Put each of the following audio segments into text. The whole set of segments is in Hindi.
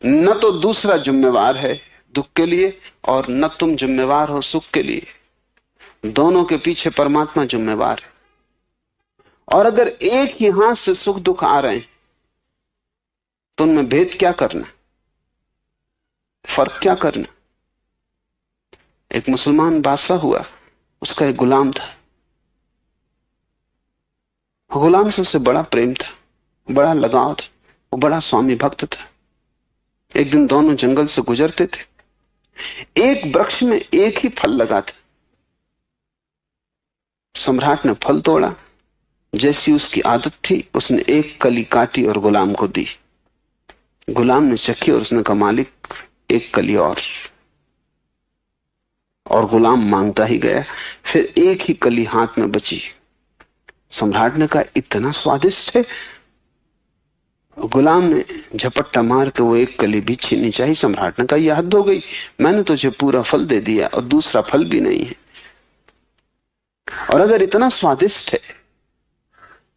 न तो दूसरा जिम्मेवार है दुख के लिए और न तुम जिम्मेवार हो सुख के लिए। दोनों के पीछे परमात्मा जिम्मेवार है। और अगर एक ही हाथ से सुख दुख आ रहे हैं तो उनमें भेद क्या करना, फर्क क्या करना। एक मुसलमान बादशाह हुआ, उसका एक गुलाम था। गुलाम से उससे बड़ा प्रेम था, बड़ा लगाव था, वो बड़ा स्वामी भक्त था। एक दिन दोनों जंगल से गुजरते थे। एक वृक्ष में एक ही फल लगा था। सम्राट ने फल तोड़ा, जैसी उसकी आदत थी उसने एक कली काटी और गुलाम को दी। गुलाम ने चखी और उसने कहा, मालिक एक कली और गुलाम मांगता ही गया। फिर एक ही कली हाथ में बची। सम्राट ने कहा, इतना स्वादिष्ट है। गुलाम ने झपट्टा मार के वो एक कली भी छीननी चाहिए। सम्राट ने कहा, यह हद हो गई, मैंने तुझे पूरा फल दे दिया और दूसरा फल भी नहीं है, और अगर इतना स्वादिष्ट है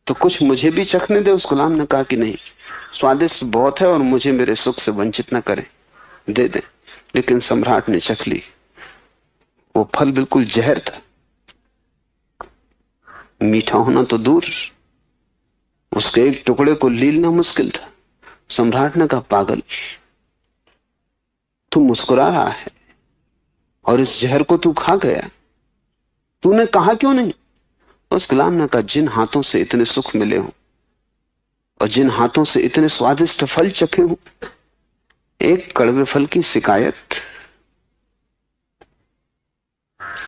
तो कुछ मुझे भी चखने दे। उस गुलाम ने कहा कि नहीं, स्वादिष्ट बहुत है और मुझे मेरे सुख से वंचित न करें, दे दे। लेकिन सम्राट ने चख ली। वो फल बिल्कुल जहर था, मीठा होना तो दूर, उसके एक टुकड़े को लीलना मुश्किल था। सम्राट ने कहा, पागल, तू मुस्कुरा रहा है और इस जहर को तू खा गया, तूने कहा क्यों नहीं? उस गुलाम ने कहा, जिन हाथों से इतने सुख मिले हों और जिन हाथों से इतने स्वादिष्ट फल चखे हों, एक कड़वे फल की शिकायत